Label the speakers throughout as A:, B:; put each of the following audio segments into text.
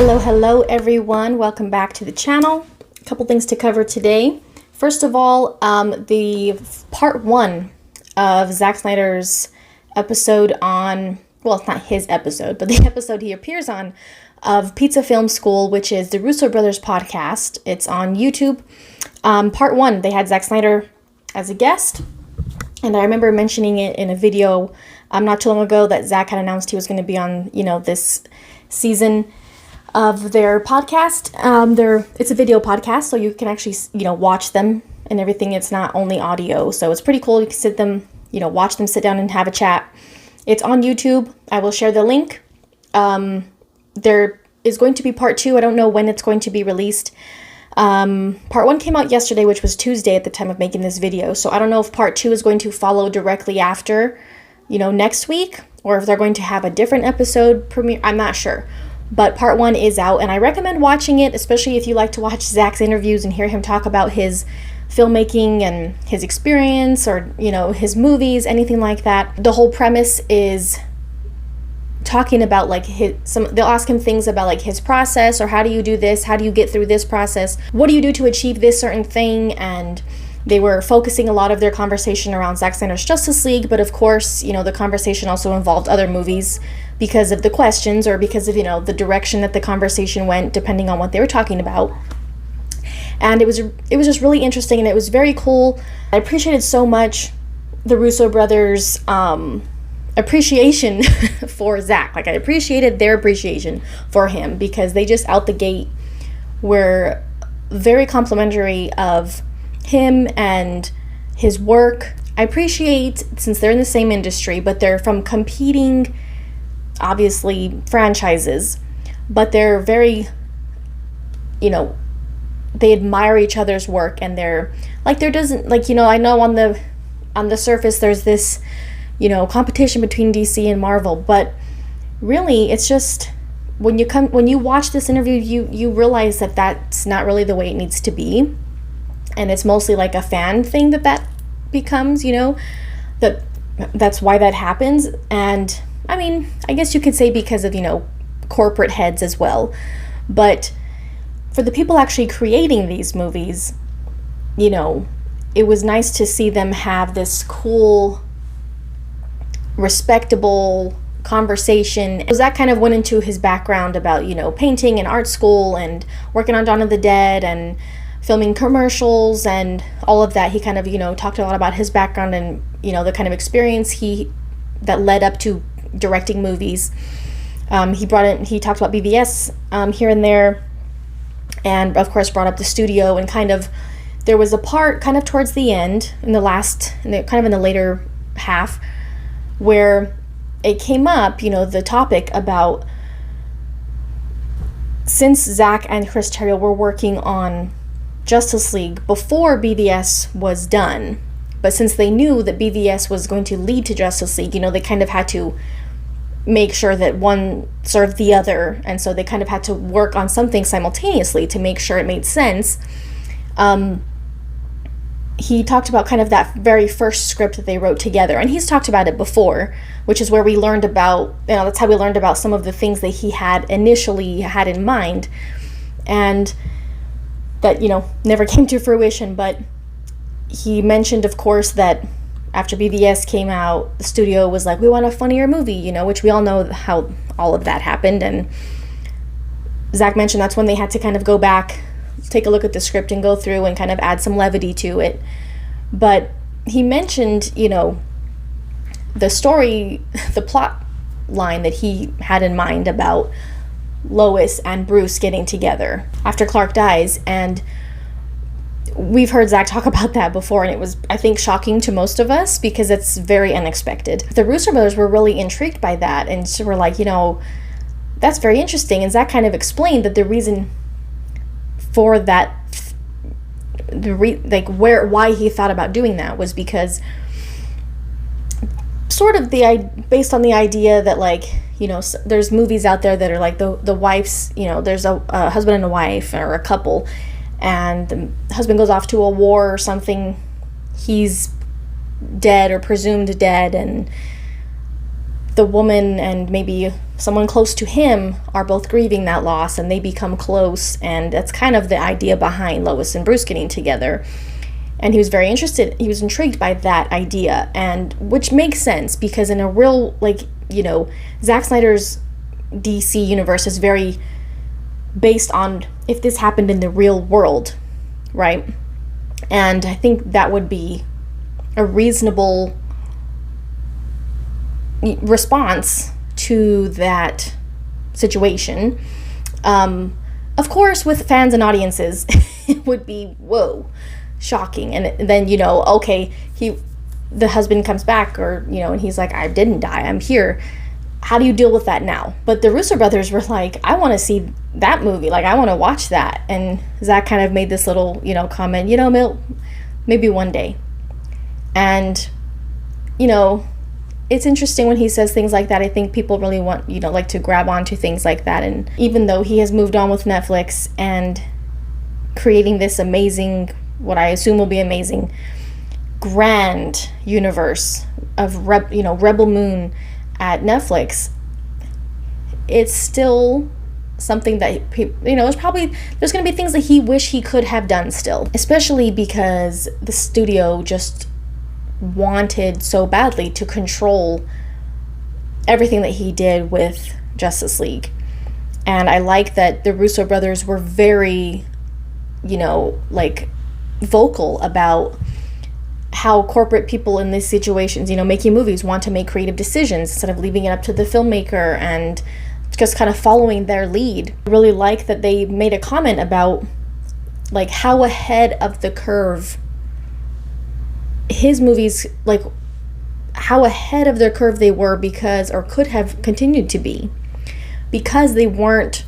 A: Hello everyone. Welcome back to the channel. A couple things to cover today. First of all, the part one of Zack Snyder's episode on, well, it's not his episode, but the episode he appears on of Pizza Film School, which is the Russo brothers podcast. It's on YouTube. Part one, they had Zack Snyder as a guest. And I remember mentioning it in a video not too long ago that Zack had announced he was going to be on, this season of their podcast. It's a video podcast, so you can actually, watch them and everything. It's not only audio, so it's pretty cool. You can watch them sit down and have a chat. It's on YouTube. I will share the link. There is going to be part two. I don't know when it's going to be released. Part one came out yesterday, which was Tuesday at the time of making this video. So I don't know if part two is going to follow directly after, next week, or if they're going to have a different episode premiere. I'm not sure. But part one is out, and I recommend watching it, especially if you like to watch Zack's interviews and hear him talk about his filmmaking and his experience, or, his movies, anything like that. The whole premise is talking about they'll ask him things about his process, or how do you do this? How do you get through this process? What do you do to achieve this certain thing? And they were focusing a lot of their conversation around Zack Snyder's Justice League, but of course, the conversation also involved other movies because of the questions, or because of, the direction that the conversation went, depending on what they were talking about. And it was just really interesting, and it was very cool. I appreciated so much the Russo brothers' appreciation for Zack. I appreciated their appreciation for him, because they just out the gate were very complimentary of him and his work. I appreciate, since they're in the same industry, but they're from competing, obviously, franchises, but they're very, they admire each other's work, and I know on the surface there's this, competition between DC and Marvel, but really it's just, when you watch this interview, you realize that that's not really the way it needs to be, and it's mostly a fan thing that becomes, that's why that happens. And I mean, I guess you could say because of, corporate heads as well. But for the people actually creating these movies, it was nice to see them have this cool, respectable conversation. Zach kind of went into his background about, painting and art school and working on Dawn of the Dead and filming commercials and all of that. He kind of, talked a lot about his background and, the kind of experience that led up to directing movies. He talked about BVS here and there, and of course brought up the studio, and there was a part kind of towards the end, in the later half, where it came up, the topic about, since Zack and Chris Terrio were working on Justice League before BVS was done, but since they knew that BVS was going to lead to Justice League, they kind of had to make sure that one served the other, and so they kind of had to work on something simultaneously to make sure it made sense. He talked about kind of that very first script that they wrote together, and he's talked about it before, which is where we learned about, that's how we learned about some of the things that he had initially had in mind, and that, never came to fruition. But he mentioned, of course, that after BVS came out, the studio was like, we want a funnier movie, which we all know how all of that happened. And Zack mentioned that's when they had to kind of go back, take a look at the script and go through and kind of add some levity to it. But he mentioned, the story, the plot line that he had in mind about Lois and Bruce getting together after Clark dies. And we've heard Zack talk about that before, and it was, I think, shocking to most of us because it's very unexpected. The Russo brothers were really intrigued by that, and so were like, that's very interesting. And Zack kind of explained that the reason for that, why he thought about doing that was because sort of based on the idea that there's movies out there that are like the wife's, there's a husband and a wife or a couple, and the husband goes off to a war or something, he's dead or presumed dead, and the woman and maybe someone close to him are both grieving that loss, and they become close, and that's kind of the idea behind Lois and Bruce getting together. And he was very interested, he was intrigued by that idea, and which makes sense because in a real, like, you know, Zack Snyder's DC universe is very based on if this happened in the real world, right? And I think that would be a reasonable response to that situation. Of course, with fans and audiences, it would be, whoa, shocking. And then, you know, okay, the husband comes back, or, you know, and he's like, I didn't die, I'm here. How do you deal with that now? But the Russo brothers were like, I want to see that movie. Like, I want to watch that. And Zack kind of made this little, you know, comment, you know, maybe one day. And, you know, it's interesting when he says things like that. I think people really want, you know, like to grab onto things like that. And even though he has moved on with Netflix and creating this amazing, what I assume will be amazing, grand universe of Rebel Moon at Netflix, it's still something that, you know, there's going to be things that he wish he could have done still, especially because the studio just wanted so badly to control everything that he did with Justice League. And I like that the Russo brothers were very, you know, like, vocal about how corporate people in these situations, you know, making movies, want to make creative decisions instead of leaving it up to the filmmaker and just kind of following their lead. I really like that they made a comment about, like, how ahead of the curve his movies, like, how ahead of their curve they were because, or could have continued to be, because they weren't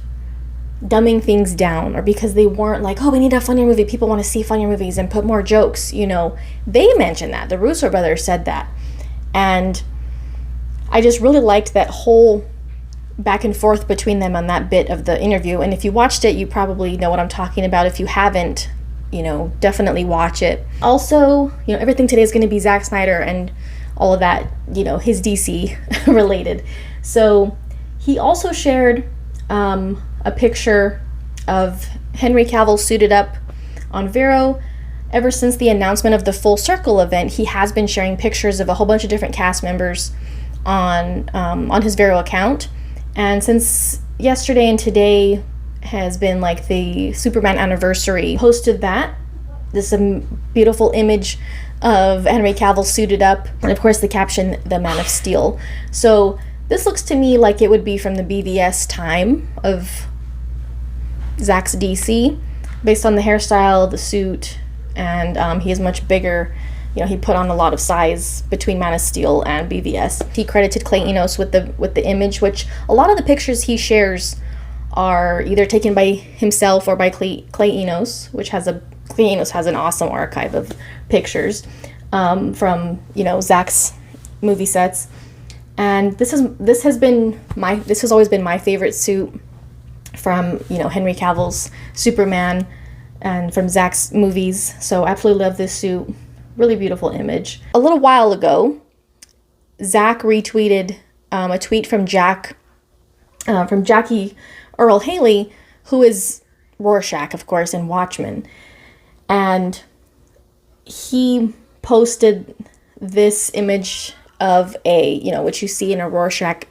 A: dumbing things down, or because they weren't like, oh, we need a funnier movie, people want to see funnier movies and put more jokes, you know. They mentioned that, the Russo brothers said that, and I just really liked that whole back and forth between them on that bit of the interview. And if you watched it, you probably know what I'm talking about. If you haven't, you know, definitely watch it. Also, you know, everything today is going to be Zack Snyder and all of that, you know, his DC related. So he also shared a picture of Henry Cavill suited up on Vero. Ever since the announcement of the Full Circle event, he has been sharing pictures of a whole bunch of different cast members on his Vero account. And since yesterday and today has been like the Superman anniversary, posted this beautiful image of Henry Cavill suited up, and of course the caption, "The Man of Steel." So this looks to me like it would be from the BVS time of Zack's DC, based on the hairstyle, the suit, and he is much bigger. You know, he put on a lot of size between Man of Steel and BVS. He credited Clay Enos with the image, which a lot of the pictures he shares are either taken by himself or by Clay Enos, Clay Enos has an awesome archive of pictures from, you know, Zack's movie sets. And this has always been my favorite suit from, you know, Henry Cavill's Superman and from Zack's movies. So I absolutely love this suit. Really beautiful image. A little while ago, Zack retweeted a tweet from Jackie Earl Haley, who is Rorschach, of course, in Watchmen. And he posted this image of which you see in a Rorschach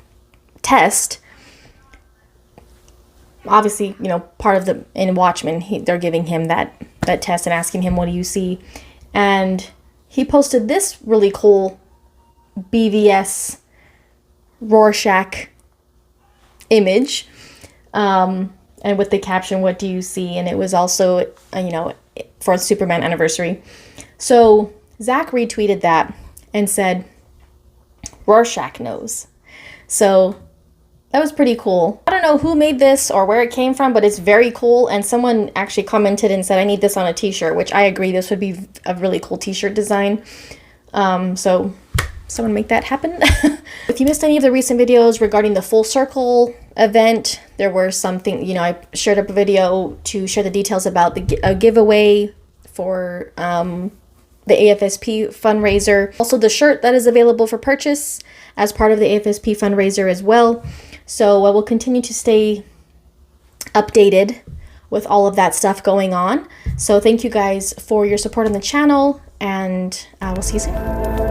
A: test. Obviously, you know, part of in Watchmen, they're giving him that test and asking him, what do you see? And he posted this really cool BVS Rorschach image, and with the caption, what do you see? And it was also, you know, for the Superman anniversary. So Zack retweeted that and said, Rorschach knows. So that was pretty cool. I don't know who made this or where it came from, but it's very cool. And someone actually commented and said, I need this on a t-shirt, which I agree. This would be a really cool t-shirt design. So someone make that happen. If you missed any of the recent videos regarding the Full Circle event, there were something, you know, I shared up a video to share the details about a giveaway for the AFSP fundraiser. Also the shirt that is available for purchase as part of the AFSP fundraiser as well. So I will continue to stay updated with all of that stuff going on. So thank you guys for your support on the channel, and we'll see you soon.